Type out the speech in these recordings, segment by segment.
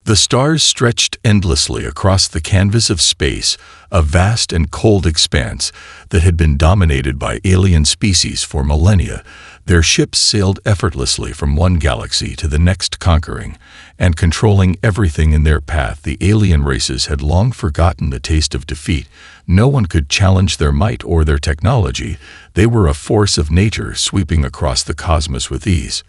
The stars stretched endlessly across the canvas of space, a vast and cold expanse that had been dominated by alien species for millennia. Their ships sailed effortlessly from one galaxy to the next, conquering and controlling everything in their path. The alien races had long forgotten the taste of defeat. No one could challenge their might or their technology. They were a force of nature sweeping across the cosmos with ease.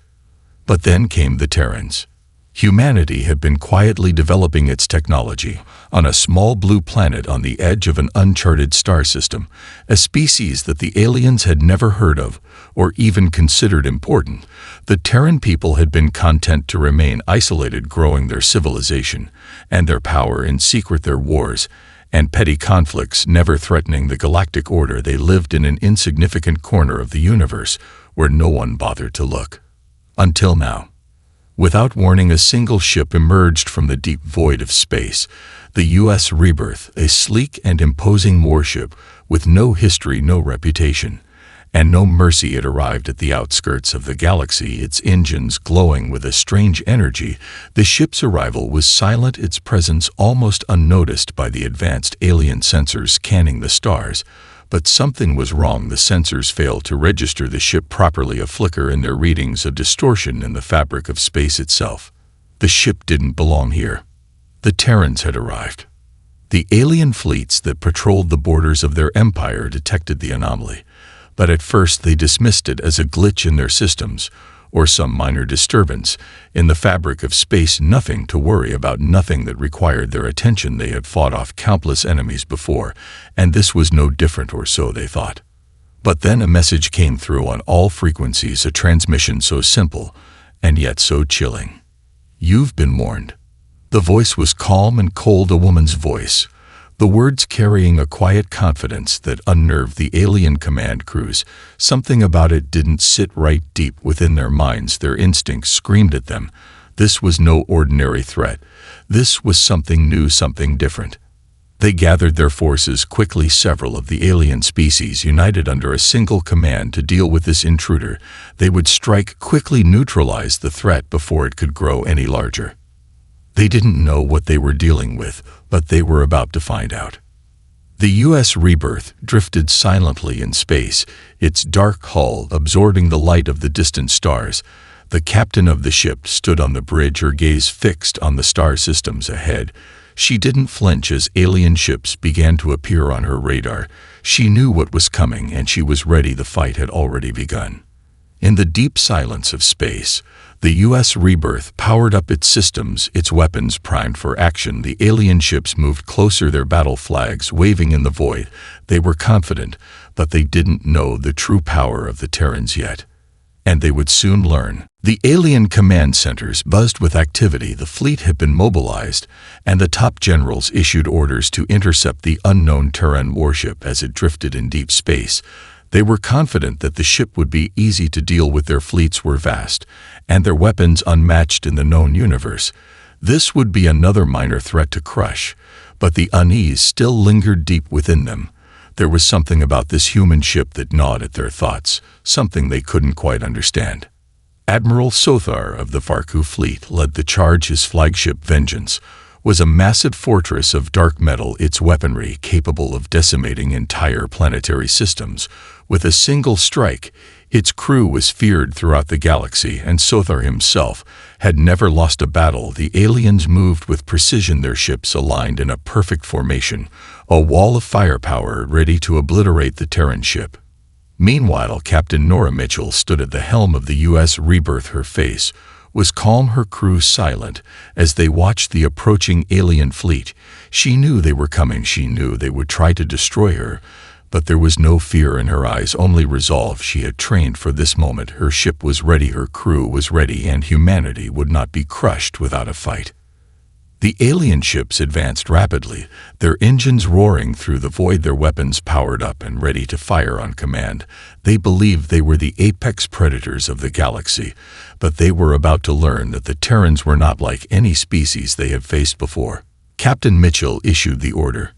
But then came the Terrans. Humanity had been quietly developing its technology on a small blue planet on the edge of an uncharted star system, a species that the aliens had never heard of or even considered important. The Terran people had been content to remain isolated, growing their civilization and their power in secret. Their wars and petty conflicts never threatening the galactic order. They lived in an insignificant corner of the universe where no one bothered to look. Until now. Without warning, a single ship emerged from the deep void of space, the U.S. Rebirth, a sleek and imposing warship with no history, no reputation, and no mercy. It arrived at the outskirts of the galaxy, its engines glowing with a strange energy. The ship's arrival was silent, its presence almost unnoticed by the advanced alien sensors scanning the stars. But something was wrong. The sensors failed to register the ship properly, a flicker in their readings, a distortion in the fabric of space itself. The ship didn't belong here. The Terrans had arrived. The alien fleets that patrolled the borders of their empire detected the anomaly, but at first they dismissed it as a glitch in their systems or some minor disturbance in the fabric of space. Nothing to worry about, nothing that required their attention. They had fought off countless enemies before, and this was no different, or so they thought. But then a message came through on all frequencies, a transmission so simple and yet so chilling. "You've been warned." The voice was calm and cold, a woman's voice, the words carrying a quiet confidence that unnerved the alien command crews. Something about it didn't sit right deep within their minds. Their instincts screamed at them. This was no ordinary threat. This was something new, something different. They gathered their forces quickly. Several of the alien species united under a single command to deal with this intruder. They would strike, quickly neutralize the threat before it could grow any larger. They didn't know what they were dealing with, but they were about to find out. The U.S. Rebirth drifted silently in space, its dark hull absorbing the light of the distant stars. The captain of the ship stood on the bridge, her gaze fixed on the star systems ahead. She didn't flinch as alien ships began to appear on her radar. She knew what was coming, and she was ready. The fight had already begun. In the deep silence of space, the U.S. Rebirth powered up its systems, its weapons primed for action. The alien ships moved closer, their battle flags waving in the void. They were confident, but they didn't know the true power of the Terrans yet. And they would soon learn. The alien command centers buzzed with activity. The fleet had been mobilized, and the top generals issued orders to intercept the unknown Terran Warship as it drifted in deep space. They were confident that the ship would be easy to deal with. Their fleets were vast, and their weapons unmatched in the known universe. This would be another minor threat to crush, but the unease still lingered deep within them. There was something about this human ship that gnawed at their thoughts, something they couldn't quite understand. Admiral Sothar of the Farku fleet led the charge. His flagship, Vengeance, was a massive fortress of dark metal, its weaponry capable of decimating entire planetary systems with a single strike. Its crew was feared throughout the galaxy, and Sothar himself had never lost a battle. The aliens moved with precision, their ships aligned in a perfect formation, a wall of firepower ready to obliterate the Terran ship. Meanwhile, Captain Nora Mitchell stood at the helm of the U.S. Rebirth. Her face was calm, her crew silent as they watched the approaching alien fleet. She knew they were coming. She knew they would try to destroy her, but there was no fear in her eyes, only resolve. She had trained for this moment. Her ship was ready, her crew was ready, and humanity would not be crushed without a fight. The alien ships advanced rapidly, their engines roaring through the void, their weapons powered up and ready to fire on command. They believed they were the apex predators of the galaxy, but they were about to learn that the Terrans were not like any species they had faced before. Captain Mitchell issued the order,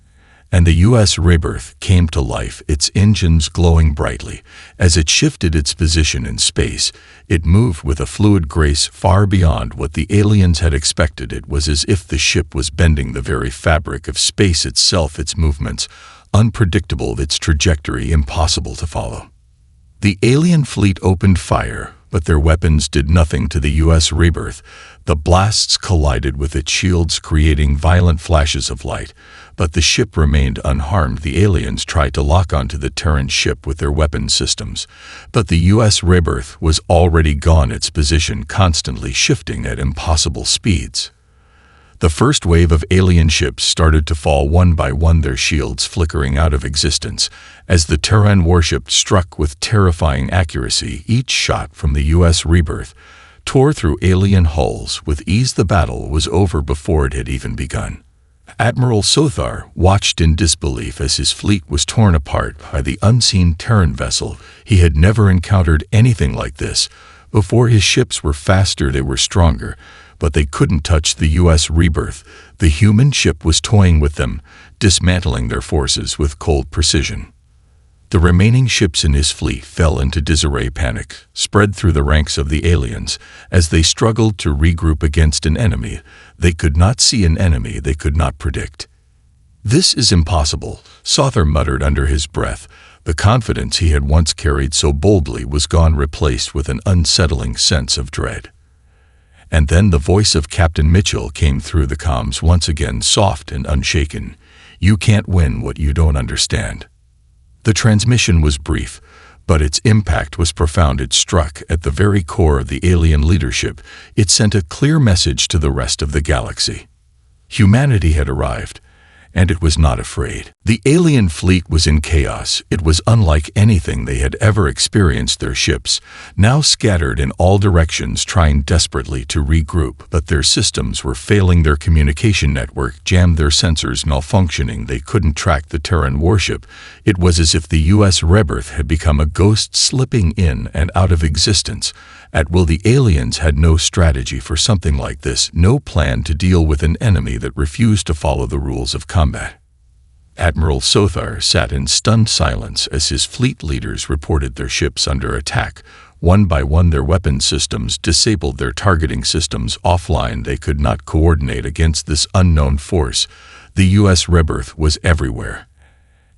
and the U.S. Rebirth came to life, its engines glowing brightly. As it shifted its position in space, it moved with a fluid grace far beyond what the aliens had expected. It was as if the ship was bending the very fabric of space itself, its movements unpredictable, its trajectory impossible to follow. The alien fleet opened fire, but their weapons did nothing to the U.S. Rebirth. The blasts collided with its shields, creating violent flashes of light, but the ship remained unharmed. The aliens tried to lock onto the Terran ship with their weapon systems, but the U.S. Rebirth was already gone, its position constantly shifting at impossible speeds. The first wave of alien ships started to fall one by one, their shields flickering out of existence as the Terran Warship struck with terrifying accuracy. Each shot from the U.S. Rebirth tore through alien hulls with ease. The battle was over before it had even begun. Admiral Sothar watched in disbelief as his fleet was torn apart by the unseen Terran vessel. He had never encountered anything like this before. His ships were faster, they were stronger, but they couldn't touch the U.S. Rebirth. The human ship was toying with them, dismantling their forces with cold precision. The remaining ships in his fleet fell into disarray. Panic spread through the ranks of the aliens as they struggled to regroup against an enemy they could not see, an enemy they could not predict. "This is impossible," Sothar muttered under his breath. The confidence he had once carried so boldly was gone, replaced with an unsettling sense of dread. And then the voice of Captain Mitchell came through the comms once again, soft and unshaken. "You can't win what you don't understand." The transmission was brief, but its impact was profound. It struck at the very core of the alien leadership. It sent a clear message to the rest of the galaxy. Humanity had arrived, and it was not afraid. The alien fleet was in chaos. It was unlike anything they had ever experienced. Their ships, now scattered in all directions, trying desperately to regroup, but their systems were failing. Their communication network jammed, their sensors malfunctioning. They couldn't track the Terran Warship. It was as if the U.S. Rebirth had become a ghost, slipping in and out of existence at will. The aliens had no strategy for something like this, no plan to deal with an enemy that refused to follow the rules of combat. Admiral Sothar sat in stunned silence as his fleet leaders reported their ships under attack. One by one, their weapon systems disabled, their targeting systems offline. They could not coordinate against this unknown force. The U.S. Rebirth was everywhere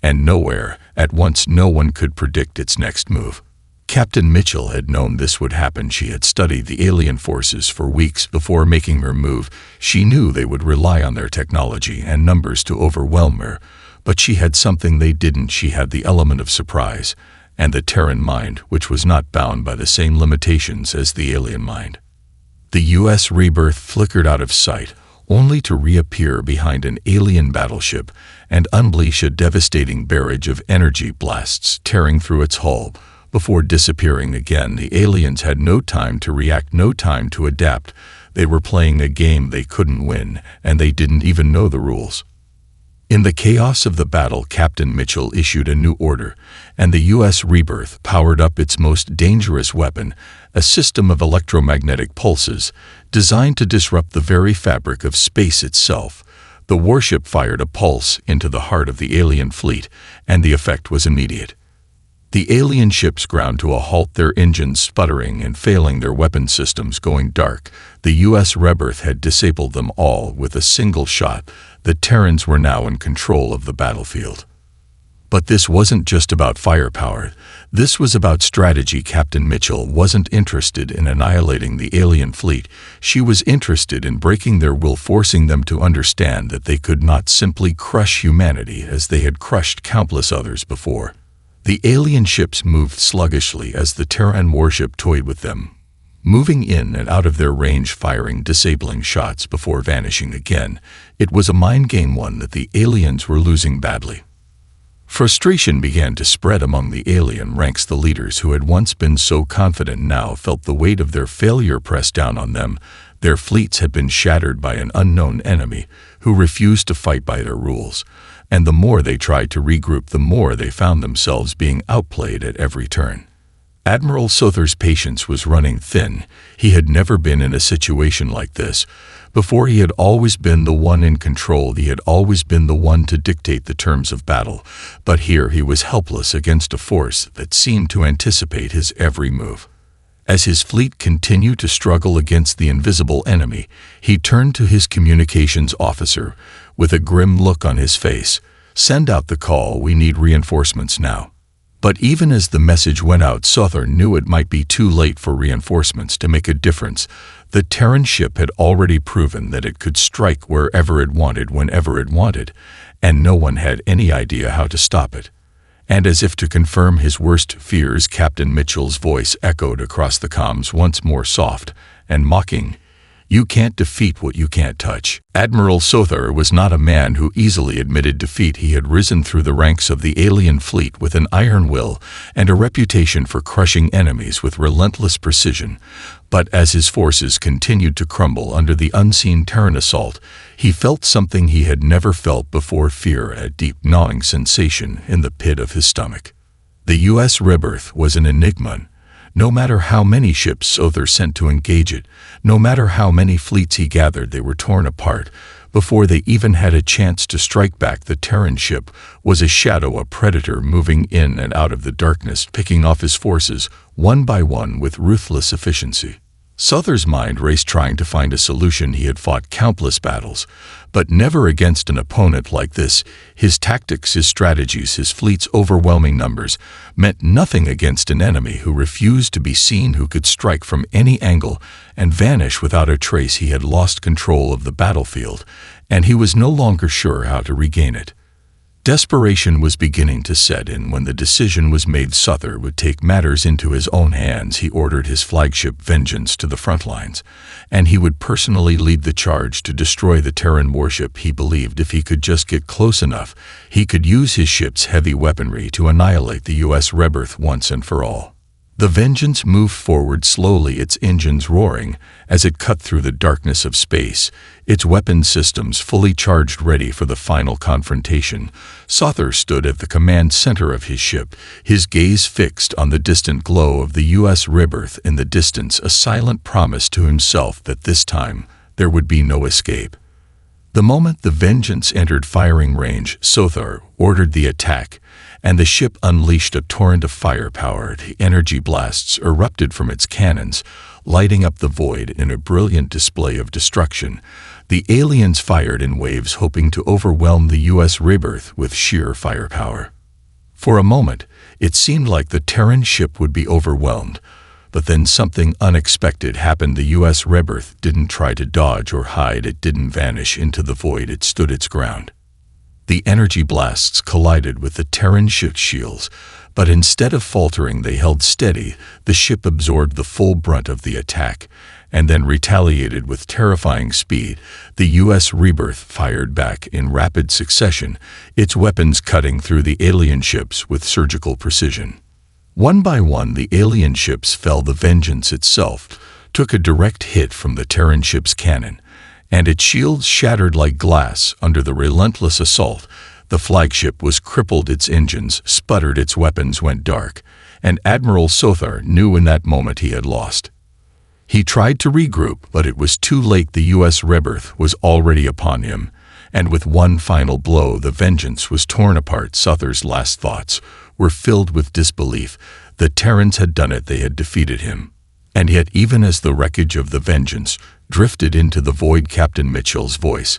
and nowhere at once. No one could predict its next move. Captain Mitchell had known this would happen. She had studied the alien forces for weeks before making her move. She knew they would rely on their technology and numbers to overwhelm her, but she had something they didn't. She had the element of surprise and the Terran mind, which was not bound by the same limitations as the alien mind. The U.S. Rebirth flickered out of sight, only to reappear behind an alien battleship and unleash a devastating barrage of energy blasts tearing through its hull before disappearing again. The aliens had no time to react, no time to adapt. They were playing a game they couldn't win, and they didn't even know the rules. In the chaos of the battle, Captain Mitchell issued a new order, and the U.S. Rebirth powered up its most dangerous weapon, a system of electromagnetic pulses designed to disrupt the very fabric of space itself. The warship fired a pulse into the heart of the alien fleet, and the effect was immediate. The alien ships ground to a halt, their engines sputtering and failing, their weapon systems going dark. The U.S. Rebirth had disabled them all with a single shot. The Terrans were now in control of the battlefield. But this wasn't just about firepower. This was about strategy. Captain Mitchell wasn't interested in annihilating the alien fleet. She was interested in breaking their will, forcing them to understand that they could not simply crush humanity as they had crushed countless others before. The alien ships moved sluggishly as the Terran Warship toyed with them, moving in and out of their range, firing disabling shots before vanishing again. It was a mind game, one that the aliens were losing badly. Frustration began to spread among the alien ranks. The leaders who had once been so confident now felt the weight of their failure press down on them. Their fleets had been shattered by an unknown enemy who refused to fight by their rules, and the more they tried to regroup, the more they found themselves being outplayed at every turn. Admiral Sothar's patience was running thin. He had never been in a situation like this, Before, he had always been the one in control. He had always been the one to dictate the terms of battle. But here he was helpless against a force that seemed to anticipate his every move. As his fleet continued to struggle against the invisible enemy, he turned to his communications officer with a grim look on his face. "Send out the call. We need reinforcements now." But even as the message went out, Sothar knew it might be too late for reinforcements to make a difference. The Terran ship had already proven that it could strike wherever it wanted, whenever it wanted, and no one had any idea how to stop it. And as if to confirm his worst fears, Captain Mitchell's voice echoed across the comms once more, soft and mocking. "You can't defeat what you can't touch." Admiral Sothar was not a man who easily admitted defeat. He had risen through the ranks of the alien fleet with an iron will and a reputation for crushing enemies with relentless precision. But as his forces continued to crumble under the unseen Terran assault, he felt something he had never felt before: fear, a deep gnawing sensation in the pit of his stomach. The U.S. rebirth was an enigma. No matter how many ships Sothar sent to engage it, no matter how many fleets he gathered, they were torn apart. Before they even had a chance to strike back, the Terran ship was a shadow, a predator moving in and out of the darkness, picking off his forces one by one with ruthless efficiency. Sothar's mind raced, trying to find a solution. He had fought countless battles, but never against an opponent like this. His tactics, his strategies, his fleet's overwhelming numbers meant nothing against an enemy who refused to be seen, who could strike from any angle and vanish without a trace. He had lost control of the battlefield, and he was no longer sure how to regain it. Desperation was beginning to set in when the decision was made Sothar would take matters into his own hands. He ordered his flagship Vengeance to the front lines, and he would personally lead the charge to destroy the Terran Warship. He believed if he could just get close enough, he could use his ship's heavy weaponry to annihilate the U.S. rebirth once and for all. The Vengeance moved forward slowly, its engines roaring as it cut through the darkness of space, its weapon systems fully charged, ready for the final confrontation. Sothar stood at the command center of his ship, his gaze fixed on the distant glow of the U.S. rebirth in the distance, a silent promise to himself that this time there would be no escape. The moment the Vengeance entered firing range, Sothar ordered the attack, and the ship unleashed a torrent of firepower. The energy blasts erupted from its cannons, lighting up the void in a brilliant display of destruction. The aliens fired in waves, hoping to overwhelm the U.S. rebirth with sheer firepower. For a moment, it seemed like the Terran ship would be overwhelmed, but then something unexpected happened. The U.S. rebirth didn't try to dodge or hide. It didn't vanish into the void. It stood its ground. The energy blasts collided with the Terran ship's shields, but instead of faltering, they held steady. The ship absorbed the full brunt of the attack, and then retaliated with terrifying speed. The U.S. rebirth fired back in rapid succession, its weapons cutting through the alien ships with surgical precision. One by one, the alien ships fell. The Vengeance itself took a direct hit from the Terran ship's cannon, and its shields shattered like glass under the relentless assault. The flagship was crippled, its engines sputtered, its weapons went dark, and Admiral Sothar knew in that moment he had lost. He tried to regroup, but it was too late. The U.S. rebirth was already upon him, and with one final blow, the Vengeance was torn apart. Sothar's last thoughts were filled with disbelief. The Terrans had done it. They had defeated him. And yet, even as the wreckage of the Vengeance drifted into the void, Captain Mitchell's voice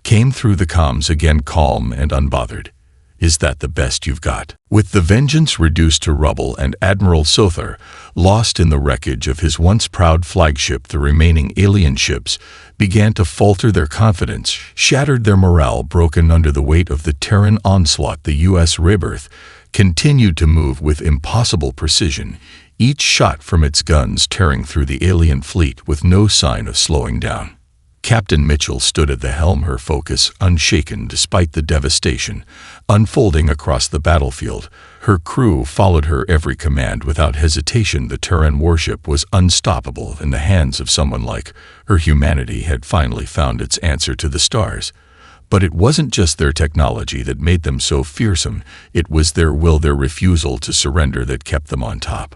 came through the comms again, calm and unbothered. "Is that the best you've got?" With the Vengeance reduced to rubble and Admiral Sothar lost in the wreckage of his once proud flagship, the remaining alien ships began to falter, their confidence shattered, their morale broken under the weight of the Terran onslaught. The U.S. rebirth continued to move with impossible precision, each shot from its guns tearing through the alien fleet with no sign of slowing down. Captain Mitchell stood at the helm, her focus unshaken despite the devastation unfolding across the battlefield. Her crew followed her every command without hesitation. The Terran Warship was unstoppable in the hands of someone like her. Humanity had finally found its answer to the stars. But it wasn't just their technology that made them so fearsome. It was their will, their refusal to surrender, that kept them on top.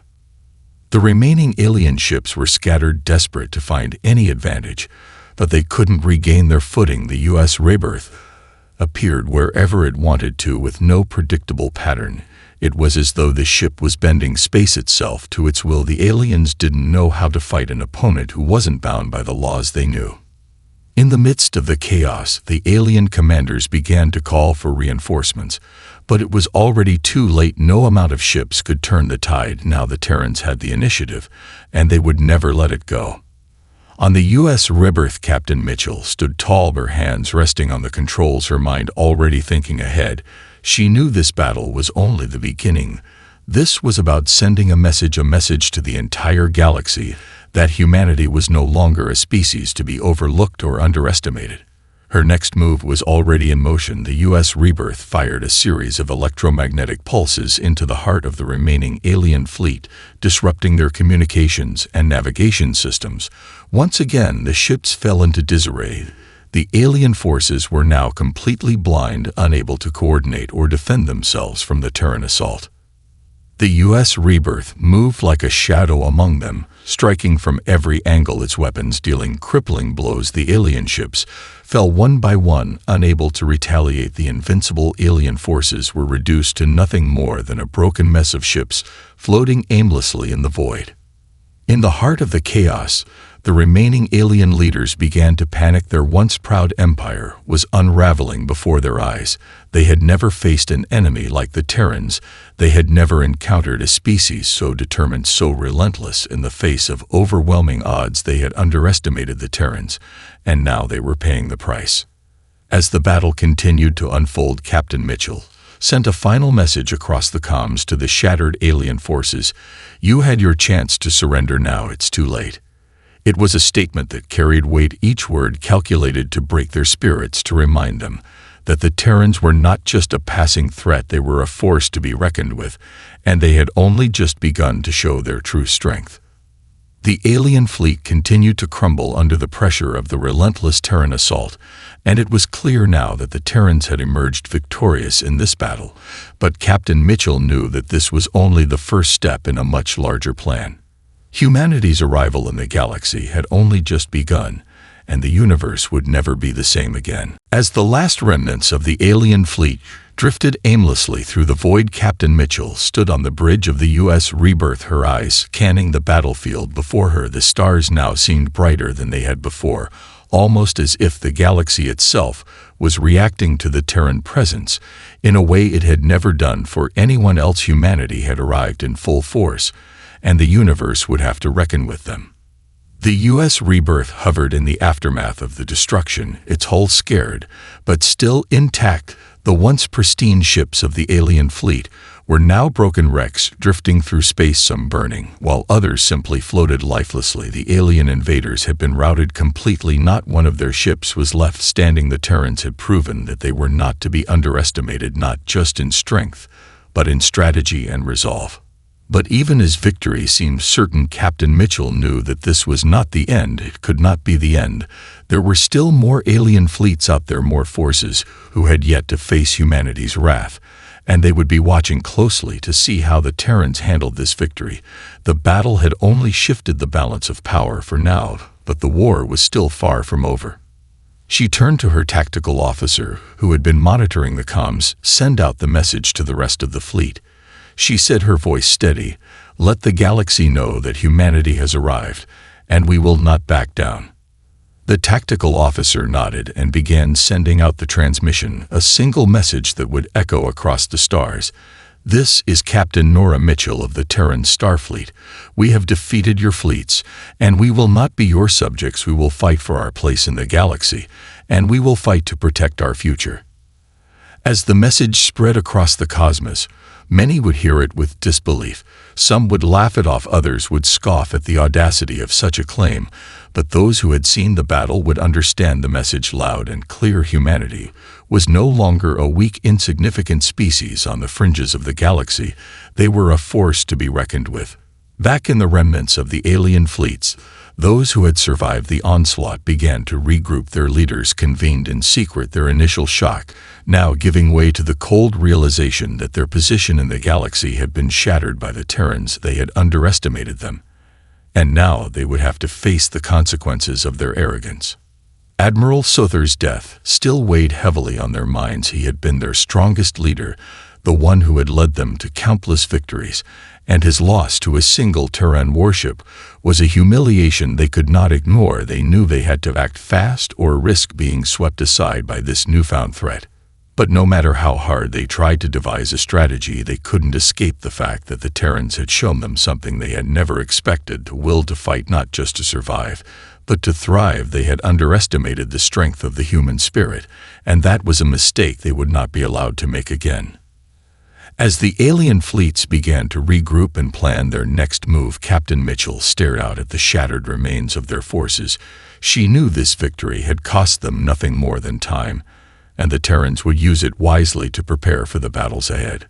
The remaining alien ships were scattered, desperate to find any advantage, but they couldn't regain their footing. The U.S. Rebirth appeared wherever it wanted to with no predictable pattern. It was as though the ship was bending space itself to its will. The aliens didn't know how to fight an opponent who wasn't bound by the laws they knew. In the midst of the chaos, the alien commanders began to call for reinforcements, but it was already too late. No amount of ships could turn the tide. Now the Terrans had the initiative, and they would never let it go. On the U.S. Rebirth, Captain Mitchell stood tall, her hands resting on the controls, her mind already thinking ahead. She knew this battle was only the beginning. This was about sending a message to the entire galaxy that humanity was no longer a species to be overlooked or underestimated. Her next move was already in motion. The U.S. Rebirth fired a series of electromagnetic pulses into the heart of the remaining alien fleet, disrupting their communications and navigation systems. Once again, the ships fell into disarray. The alien forces were now completely blind, unable to coordinate or defend themselves from the Terran assault. The U.S. Rebirth moved like a shadow among them, striking from every angle, its weapons dealing crippling blows. The alien ships fell one by one, unable to retaliate. The invincible alien forces were reduced to nothing more than a broken mess of ships floating aimlessly in the void. In the heart of the chaos, the remaining alien leaders began to panic. Their once proud empire was unraveling before their eyes. They had never faced an enemy like the Terrans. They had never encountered a species so determined, so relentless. In the face of overwhelming odds, they had underestimated the Terrans, and now they were paying the price. As the battle continued to unfold, Captain Mitchell sent a final message across the comms to the shattered alien forces. "You had your chance to surrender. Now it's too late." It was a statement that carried weight, each word calculated to break their spirits, to remind them that the Terrans were not just a passing threat, they were a force to be reckoned with, and they had only just begun to show their true strength. The alien fleet continued to crumble under the pressure of the relentless Terran assault, and it was clear now that the Terrans had emerged victorious in this battle. But Captain Mitchell knew that this was only the first step in a much larger plan. Humanity's arrival in the galaxy had only just begun, and the universe would never be the same again. As the last remnants of the alien fleet drifted aimlessly through the void, Captain Mitchell stood on the bridge of the U.S. Rebirth, her eyes scanning the battlefield before her. The stars now seemed brighter than they had before, almost as if the galaxy itself was reacting to the Terran presence in a way it had never done for anyone else. Humanity had arrived in full force, and the universe would have to reckon with them. The U.S. Rebirth hovered in the aftermath of the destruction, its hull scared, but still intact. The once pristine ships of the alien fleet were now broken wrecks, drifting through space, some burning, while others simply floated lifelessly. The alien invaders had been routed completely. Not one of their ships was left standing. The Terrans had proven that they were not to be underestimated, not just in strength, but in strategy and resolve. But even as victory seemed certain, Captain Mitchell knew that this was not the end. It could not be the end. There were still more alien fleets out there, more forces who had yet to face humanity's wrath, and they would be watching closely to see how the Terrans handled this victory. The battle had only shifted the balance of power for now, but the war was still far from over. She turned to her tactical officer, who had been monitoring the comms. "Send out the message to the rest of the fleet," she said, her voice steady. "Let the galaxy know that humanity has arrived, and we will not back down." The tactical officer nodded and began sending out the transmission, a single message that would echo across the stars. "This is Captain Nora Mitchell of the Terran Starfleet. We have defeated your fleets, and we will not be your subjects. We will fight for our place in the galaxy, and we will fight to protect our future." As the message spread across the cosmos, many would hear it with disbelief. Some would laugh it off, others would scoff at the audacity of such a claim. But those who had seen the battle would understand the message loud and clear. Humanity was no longer a weak, insignificant species on the fringes of the galaxy. They were a force to be reckoned with. Back in the remnants of the alien fleets, those who had survived the onslaught began to regroup. Their leaders convened in secret, their initial shock now giving way to the cold realization that their position in the galaxy had been shattered by the Terrans. They had underestimated them, and now they would have to face the consequences of their arrogance. Admiral Souther's death still weighed heavily on their minds. He had been their strongest leader, the one who had led them to countless victories, and his loss to a single Terran warship was a humiliation they could not ignore. They knew they had to act fast or risk being swept aside by this newfound threat. But no matter how hard they tried to devise a strategy, they couldn't escape the fact that the Terrans had shown them something they had never expected: the will to fight, not just to survive, but to thrive. They had underestimated the strength of the human spirit, and that was a mistake they would not be allowed to make again. As the alien fleets began to regroup and plan their next move, Captain Mitchell stared out at the shattered remains of their forces. She knew this victory had cost them nothing more than time, and the Terrans would use it wisely to prepare for the battles ahead.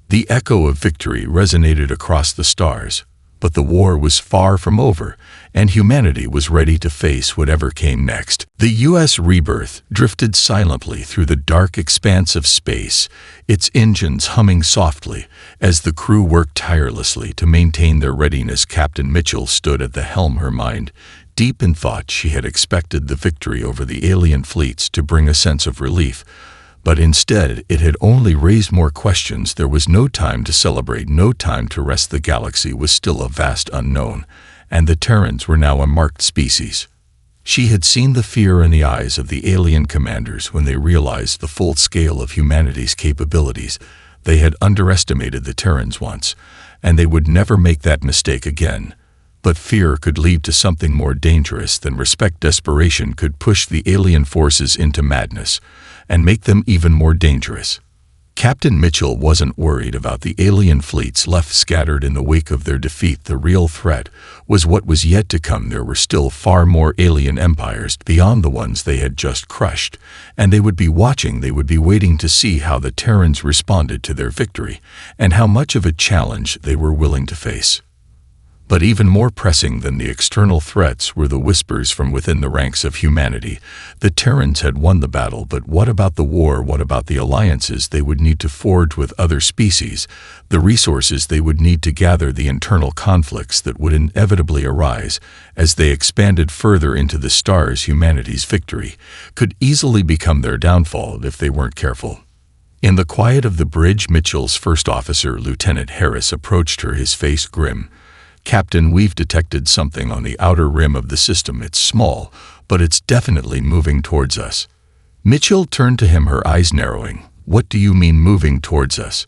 The echo of victory resonated across the stars, but the war was far from over, and humanity was ready to face whatever came next. The U.S. Rebirth drifted silently through the dark expanse of space, its engines humming softly as the crew worked tirelessly to maintain their readiness. Captain Mitchell stood at the helm, her mind deep in thought. She had expected the victory over the alien fleets to bring a sense of relief, but instead it had only raised more questions. There was no time to celebrate, no time to rest. The galaxy was still a vast unknown, and the Terrans were now a marked species. She had seen the fear in the eyes of the alien commanders when they realized the full scale of humanity's capabilities. They had underestimated the Terrans once, and they would never make that mistake again. But fear could lead to something more dangerous than respect. Desperation could push the alien forces into madness and make them even more dangerous. Captain Mitchell wasn't worried about the alien fleets left scattered in the wake of their defeat. The real threat was what was yet to come. There were still far more alien empires beyond the ones they had just crushed, and they would be watching. They would be waiting to see how the Terrans responded to their victory and how much of a challenge they were willing to face. But even more pressing than the external threats were the whispers from within the ranks of humanity. The Terrans had won the battle, but what about the war? What about the alliances they would need to forge with other species, the resources they would need to gather, the internal conflicts that would inevitably arise as they expanded further into the stars? Humanity's victory could easily become their downfall if they weren't careful. In the quiet of the bridge, Mitchell's first officer, Lieutenant Harris, approached her, his face grim. "Captain, we've detected something on the outer rim of the system. It's small, but it's definitely moving towards us." Mitchell turned to him, her eyes narrowing. "What do you mean, moving towards us?"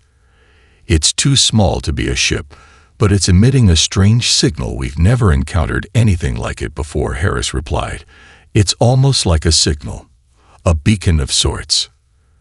"It's too small to be a ship, but it's emitting a strange signal. We've never encountered anything like it before," Harris replied. "It's almost like a signal, a beacon of sorts."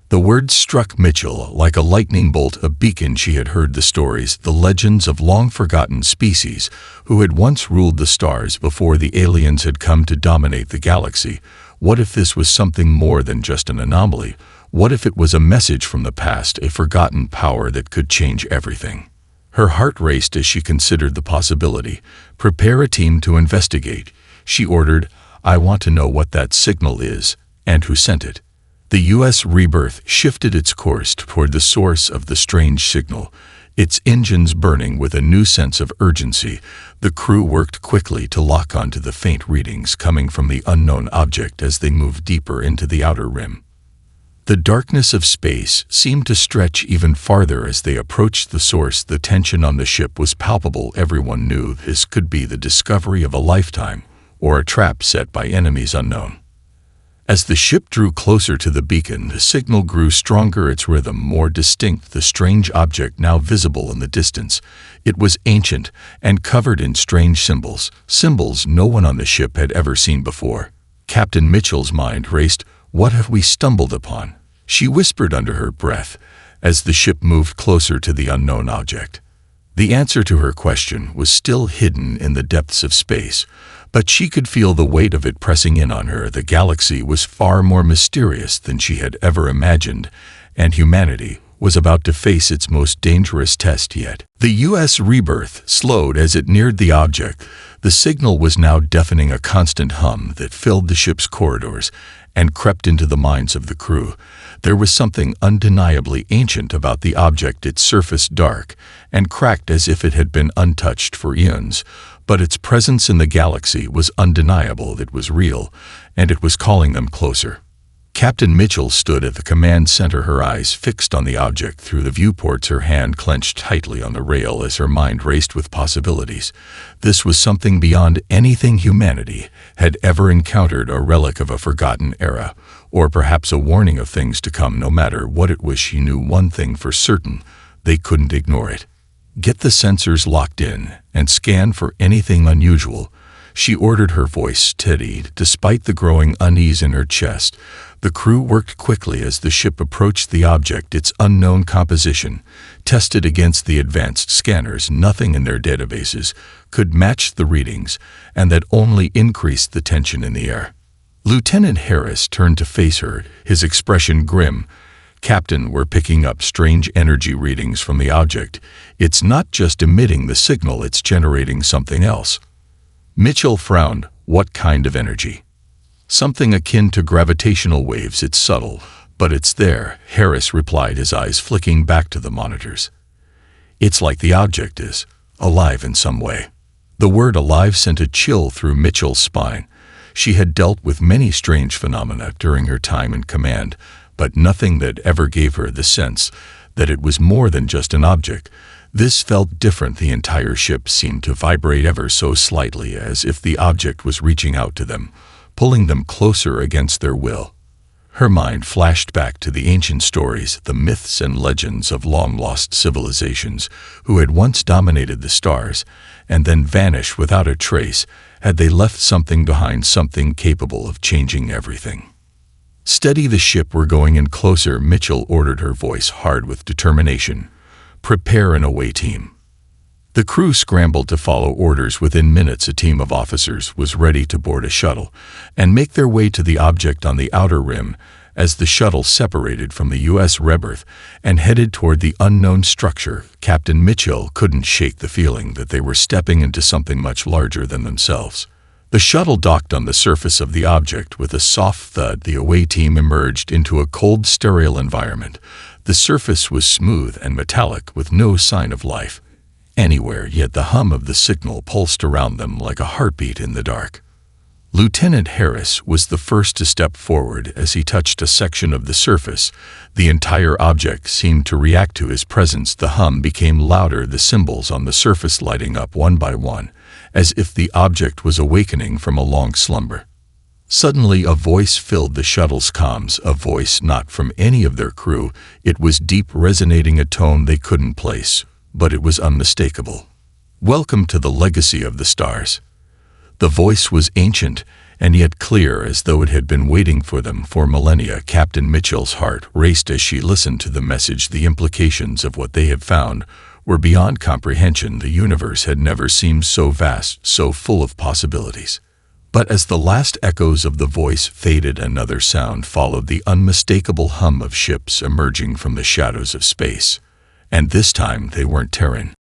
The word struck Mitchell like a lightning bolt. A beacon. She had heard the stories, the legends of long-forgotten species who had once ruled the stars before the aliens had come to dominate the galaxy. What if this was something more than just an anomaly? What if it was a message from the past, a forgotten power that could change everything? Her heart raced as she considered the possibility. "Prepare a team to investigate," she ordered. "I want to know what that signal is and who sent it." The U.S. Rebirth shifted its course toward the source of the strange signal, its engines burning with a new sense of urgency. The crew worked quickly to lock onto the faint readings coming from the unknown object as they moved deeper into the outer rim. The darkness of space seemed to stretch even farther as they approached the source. The tension on the ship was palpable. Everyone knew this could be the discovery of a lifetime or a trap set by enemies unknown. As the ship drew closer to the beacon, the signal grew stronger, its rhythm more distinct. The strange object now visible in the distance. It was ancient and covered in strange symbols, symbols no one on the ship had ever seen before. Captain Mitchell's mind raced. "What have we stumbled upon?" she whispered under her breath as the ship moved closer to the unknown object. The answer to her question was still hidden in the depths of space, but she could feel the weight of it pressing in on her. The galaxy was far more mysterious than she had ever imagined, and humanity was about to face its most dangerous test yet. The U.S. Rebirth slowed as it neared the object. The signal was now deafening, a constant hum that filled the ship's corridors and crept into the minds of the crew. There was something undeniably ancient about the object. Its surface dark and cracked as if it had been untouched for eons, But its presence in the galaxy was undeniable. It was real, and it was calling them closer. Captain Mitchell stood at the command center, her eyes fixed on the object through the viewports, her hand clenched tightly on the rail as her mind raced with possibilities. This was something beyond anything humanity had ever encountered, a relic of a forgotten era, or perhaps a warning of things to come. No matter what it was, she knew one thing for certain: they couldn't ignore it. "Get the sensors locked in and scan for anything unusual," she ordered, her voice steadied despite the growing unease in her chest. The crew worked quickly as the ship approached the object, its unknown composition. Tested against the advanced scanners, nothing in their databases could match the readings, and that only increased the tension in the air. Lieutenant Harris turned to face her, his expression grim. "Captain, we're picking up strange energy readings from the object. It's not just emitting the signal, it's generating something else." Mitchell frowned. "What kind of energy?" "Something akin to gravitational waves. It's subtle, but it's there," Harris replied, his eyes flicking back to the monitors. "It's like the object is alive in some way." The word alive sent a chill through Mitchell's spine. She had dealt with many strange phenomena during her time in command, but nothing that ever gave her the sense that it was more than just an object. This felt different. The entire ship seemed to vibrate ever so slightly, as if the object was reaching out to them, pulling them closer against their will. Her mind flashed back to the ancient stories, the myths and legends of long-lost civilizations who had once dominated the stars and then vanished without a trace. Had they left something behind, something capable of changing everything? "Steady the ship, we're going in closer," Mitchell ordered, her voice hard with determination. "Prepare an away team." The crew scrambled to follow orders. Within minutes, a team of officers was ready to board a shuttle and make their way to the object on the outer rim. As the shuttle separated from the U.S. rebirth and headed toward the unknown structure, Captain Mitchell couldn't shake the feeling that they were stepping into something much larger than themselves. The shuttle docked on the surface of the object with a soft thud. The away team emerged into a cold, sterile environment. The surface was smooth and metallic, with no sign of life anywhere, yet the hum of the signal pulsed around them like a heartbeat in the dark. Lieutenant Harris was the first to step forward. As he touched a section of the surface, the entire object seemed to react to his presence. The hum became louder, the symbols on the surface lighting up one by one, as if the object was awakening from a long slumber. Suddenly, a voice filled the shuttle's comms, a voice not from any of their crew. It was deep, resonating, a tone they couldn't place, but it was unmistakable. "Welcome to the legacy of the stars." The voice was ancient and yet clear, as though it had been waiting for them for millennia. Captain Mitchell's heart raced as she listened to the message. The implications of what they had found were beyond comprehension. The universe had never seemed so vast, so full of possibilities. But as the last echoes of the voice faded, another sound followed, the unmistakable hum of ships emerging from the shadows of space. And this time they weren't Terran.